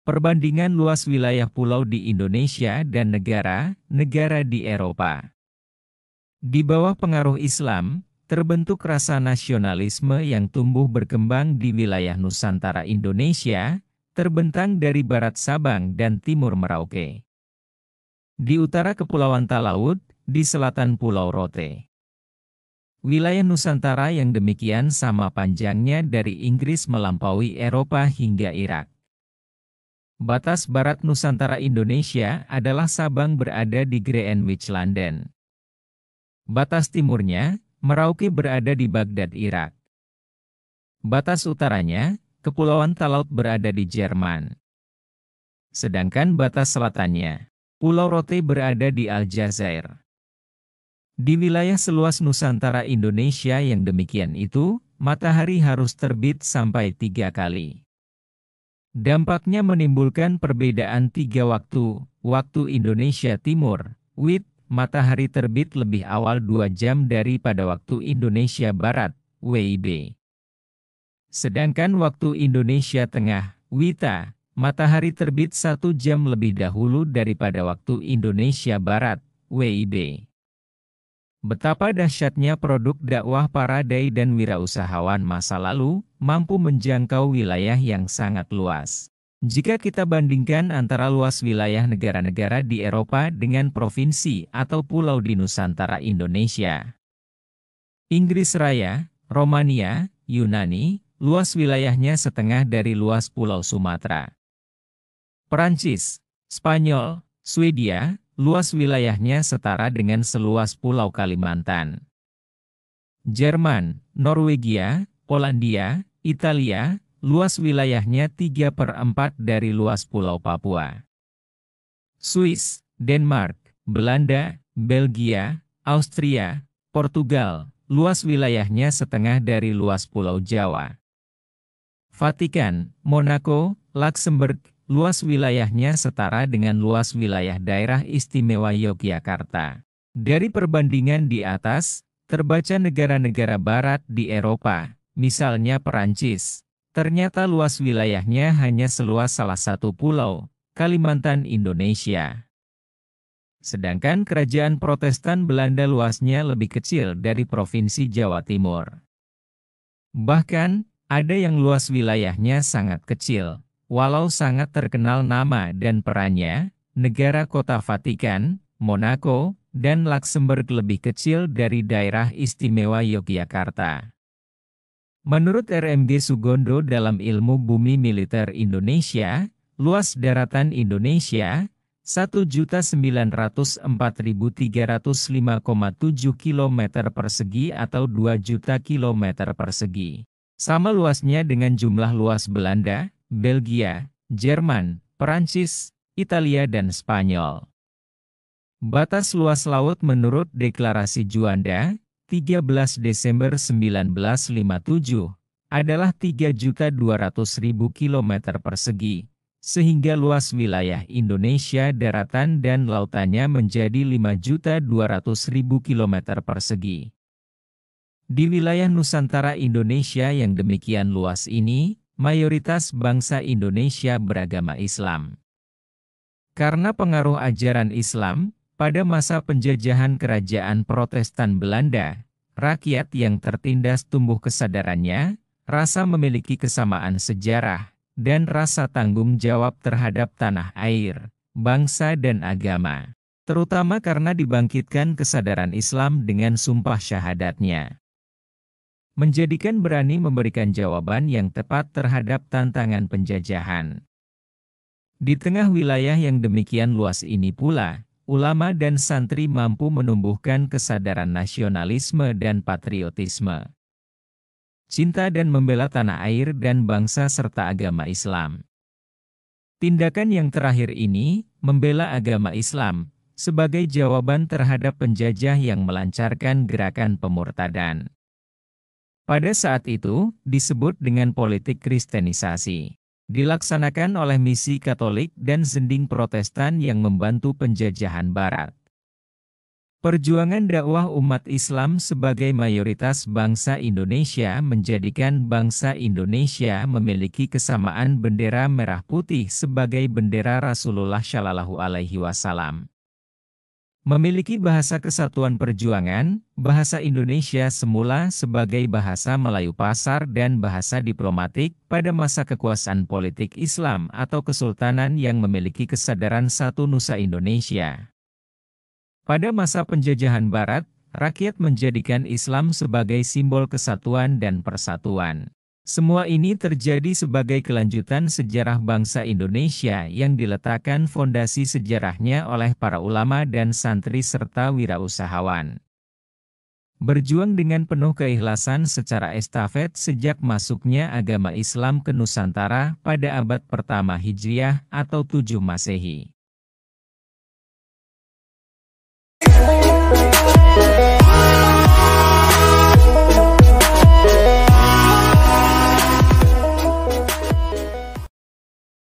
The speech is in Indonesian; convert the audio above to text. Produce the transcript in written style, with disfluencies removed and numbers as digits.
Perbandingan luas wilayah pulau di Indonesia dan negara-negara di Eropa. Di bawah pengaruh Islam, terbentuk rasa nasionalisme yang tumbuh berkembang di wilayah Nusantara Indonesia, terbentang dari barat Sabang dan timur Merauke. Di utara Kepulauan Talaud, di selatan Pulau Rote. Wilayah Nusantara yang demikian sama panjangnya dari Inggris melampaui Eropa hingga Irak. Batas barat Nusantara Indonesia adalah Sabang berada di Greenwich, London. Batas timurnya, Merauke berada di Baghdad, Irak. Batas utaranya, Kepulauan Talaud berada di Jerman. Sedangkan batas selatannya, Pulau Rote berada di Aljazair. Di wilayah seluas Nusantara Indonesia yang demikian itu, matahari harus terbit sampai 3 kali. Dampaknya menimbulkan perbedaan 3 waktu, waktu Indonesia Timur, WIT, matahari terbit lebih awal 2 jam daripada waktu Indonesia Barat, WIB. Sedangkan waktu Indonesia Tengah, WITA, matahari terbit 1 jam lebih dahulu daripada waktu Indonesia Barat, WIB. Betapa dahsyatnya produk dakwah para dai dan wirausahawan masa lalu, mampu menjangkau wilayah yang sangat luas. Jika kita bandingkan antara luas wilayah negara-negara di Eropa dengan provinsi atau pulau di Nusantara Indonesia. Inggris Raya, Romania, Yunani, luas wilayahnya setengah dari luas Pulau Sumatera. Perancis, Spanyol, Swedia, luas wilayahnya setara dengan seluas Pulau Kalimantan. Jerman, Norwegia, Polandia, Italia, luas wilayahnya 3/4 dari luas Pulau Papua. Swiss, Denmark, Belanda, Belgia, Austria, Portugal, luas wilayahnya setengah dari luas Pulau Jawa. Vatikan, Monaco, Luxembourg, luas wilayahnya setara dengan luas wilayah daerah istimewa Yogyakarta. Dari perbandingan di atas, terbaca negara-negara barat di Eropa, misalnya Perancis. Ternyata luas wilayahnya hanya seluas salah satu pulau, Kalimantan Indonesia. Sedangkan kerajaan Protestan Belanda luasnya lebih kecil dari Provinsi Jawa Timur. Bahkan, ada yang luas wilayahnya sangat kecil, walau sangat terkenal nama dan perannya, negara kota Vatikan, Monaco, dan Luxembourg lebih kecil dari daerah istimewa Yogyakarta. Menurut RMG Sugondo dalam Ilmu Bumi Militer Indonesia, luas daratan Indonesia, 1.904.305,7 km persegi atau 2 juta km persegi. Sama luasnya dengan jumlah luas Belanda, Belgia, Jerman, Perancis, Italia dan Spanyol. Batas luas laut menurut Deklarasi Juanda, 13 Desember 1957, adalah 3.200.000 km persegi, sehingga luas wilayah Indonesia daratan dan lautannya menjadi 5.200.000 km persegi. Di wilayah Nusantara Indonesia yang demikian luas ini, mayoritas bangsa Indonesia beragama Islam. Karena pengaruh ajaran Islam, pada masa penjajahan kerajaan Protestan Belanda, rakyat yang tertindas tumbuh kesadarannya, rasa memiliki kesamaan sejarah, dan rasa tanggung jawab terhadap tanah air, bangsa dan agama. Terutama karena dibangkitkan kesadaran Islam dengan sumpah syahadatnya. Menjadikan berani memberikan jawaban yang tepat terhadap tantangan penjajahan. Di tengah wilayah yang demikian luas ini pula, ulama dan santri mampu menumbuhkan kesadaran nasionalisme dan patriotisme. Cinta dan membela tanah air dan bangsa serta agama Islam. Tindakan yang terakhir ini, membela agama Islam, sebagai jawaban terhadap penjajah yang melancarkan gerakan pemurtadan. Pada saat itu, disebut dengan politik kristenisasi. Dilaksanakan oleh misi Katolik dan Zending Protestan yang membantu penjajahan Barat. Perjuangan dakwah umat Islam sebagai mayoritas bangsa Indonesia menjadikan bangsa Indonesia memiliki kesamaan bendera merah putih sebagai bendera Rasulullah Shallallahu Alaihi Wasallam. Memiliki bahasa kesatuan perjuangan, bahasa Indonesia semula sebagai bahasa Melayu pasar dan bahasa diplomatik pada masa kekuasaan politik Islam atau kesultanan yang memiliki kesadaran satu nusa Indonesia. Pada masa penjajahan Barat, rakyat menjadikan Islam sebagai simbol kesatuan dan persatuan. Semua ini terjadi sebagai kelanjutan sejarah bangsa Indonesia yang diletakkan fondasi sejarahnya oleh para ulama dan santri serta wirausahawan. Berjuang dengan penuh keikhlasan secara estafet sejak masuknya agama Islam ke Nusantara pada abad pertama Hijriah atau 7 Masehi.